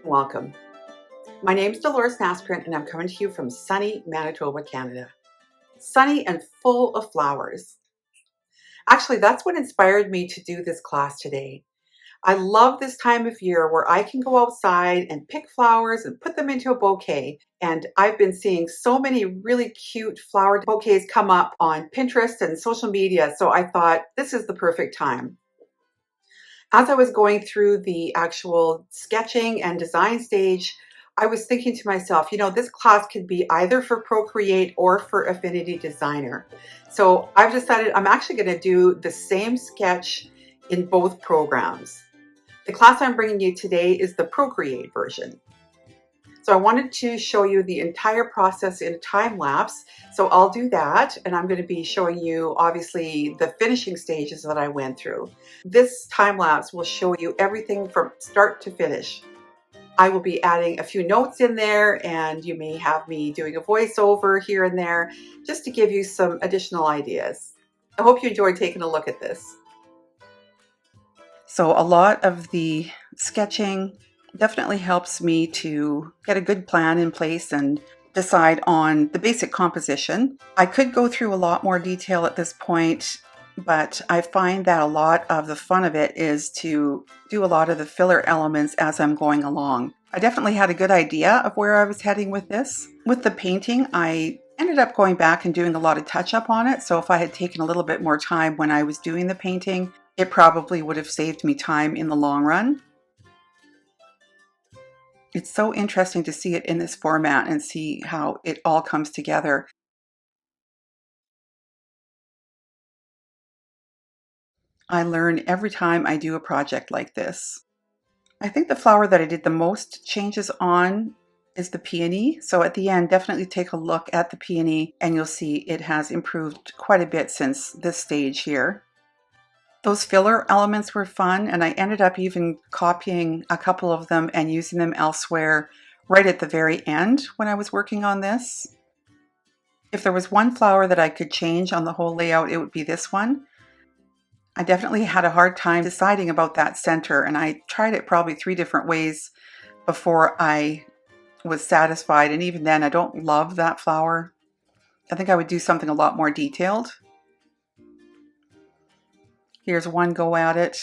Welcome. My name is Dolores Naskrin and I'm coming to you from sunny Manitoba, Canada. Sunny and full of flowers. Actually, that's what inspired me to do this class today. I love this time of year where I can go outside and pick flowers and put them into a bouquet. And I've been seeing so many really cute flower bouquets come up on Pinterest and social media, so I thought this is the perfect time. As I was going through the actual sketching and design stage, I was thinking to myself, this class could be either for Procreate or for Affinity Designer. So I've decided I'm actually going to do the same sketch in both programs. The class I'm bringing you today is the Procreate version. So I wanted to show you the entire process in a time lapse. So I'll do that, and I'm going to be showing you obviously the finishing stages that I went through. This time lapse will show you everything from start to finish. I will be adding a few notes in there, and you may have me doing a voiceover here and there just to give you some additional ideas. I hope you enjoyed taking a look at this. So a lot of the sketching definitely helps me to get a good plan in place and decide on the basic composition. I could go through a lot more detail at this point, but I find that a lot of the fun of it is to do a lot of the filler elements as I'm going along. I definitely had a good idea of where I was heading with this. With the painting, I ended up going back and doing a lot of touch-up on it, so if I had taken a little bit more time when I was doing the painting, it probably would have saved me time in the long run. It's so interesting to see it in this format and see how it all comes together. I learn every time I do a project like this. I think the flower that I did the most changes on is the peony. So at the end, definitely take a look at the peony and you'll see it has improved quite a bit since this stage here. Those filler elements were fun, and I ended up even copying a couple of them and using them elsewhere right at the very end when I was working on this. If there was one flower that I could change on the whole layout, it would be this one. I definitely had a hard time deciding about that center, and I tried it probably 3 different ways before I was satisfied, and even then I don't love that flower. I think I would do something a lot more detailed. Here's one go at it.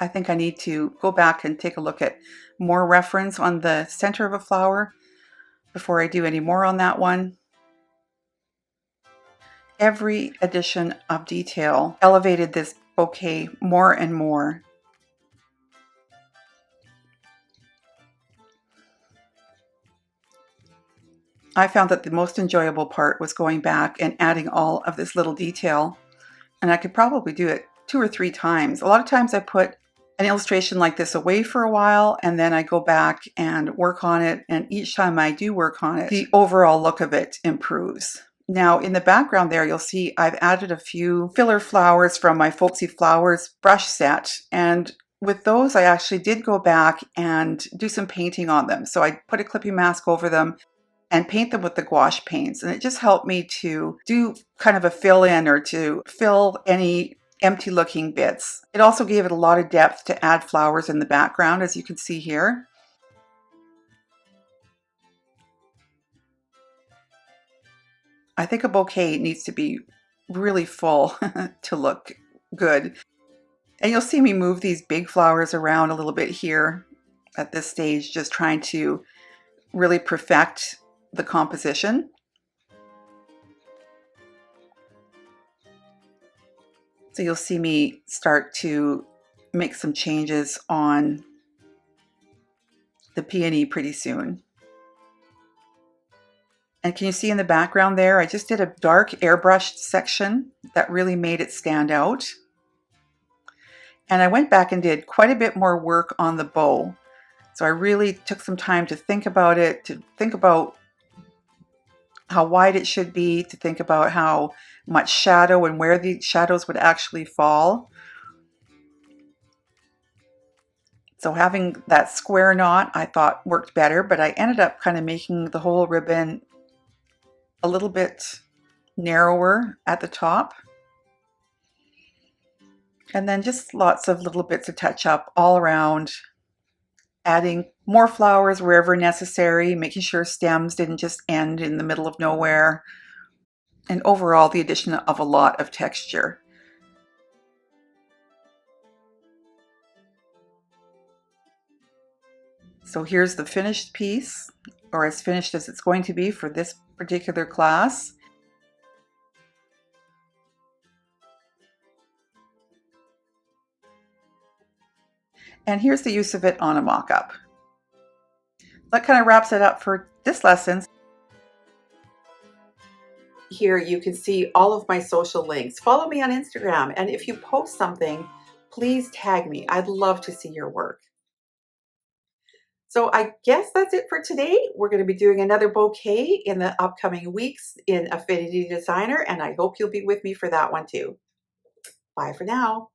I think I need to go back and take a look at more reference on the center of a flower before I do any more on that one. Every addition of detail elevated this bouquet more and more. I found that the most enjoyable part was going back and adding all of this little detail, and I could probably do it 2 or 3 times. A lot of times I put an illustration like this away for a while and then I go back and work on it, and each time I do work on it, the overall look of it improves. Now in the background there, you'll see I've added a few filler flowers from my Folksy Flowers brush set, and with those I actually did go back and do some painting on them. So I put a clipping mask over them and paint them with the gouache paints, and it just helped me to do kind of a fill-in or to fill any empty looking bits. It also gave it a lot of depth to add flowers in the background, as you can see here. I think a bouquet needs to be really full to look good. And you'll see me move these big flowers around a little bit here at this stage, just trying to really perfect the composition. So you'll see me start to make some changes on the peony pretty soon. And can you see in the background there, I just did a dark airbrushed section that really made it stand out. And I went back and did quite a bit more work on the bow. So I really took some time to think about it, to think about how wide it should be, to think about how much shadow and where the shadows would actually fall. So having that square knot I thought worked better, but I ended up kind of making the whole ribbon a little bit narrower at the top. And then just lots of little bits of touch up all around, adding more flowers wherever necessary, making sure stems didn't just end in the middle of nowhere, and overall the addition of a lot of texture. So here's the finished piece, or as finished as it's going to be for this particular class. And here's the use of it on a mock-up. That kind of wraps it up for this lesson. Here you can see all of my social links. Follow me on Instagram, and if you post something, please tag me. I'd love to see your work. So I guess that's it for today. We're going to be doing another bouquet in the upcoming weeks in Affinity Designer, and I hope you'll be with me for that one too. Bye for now.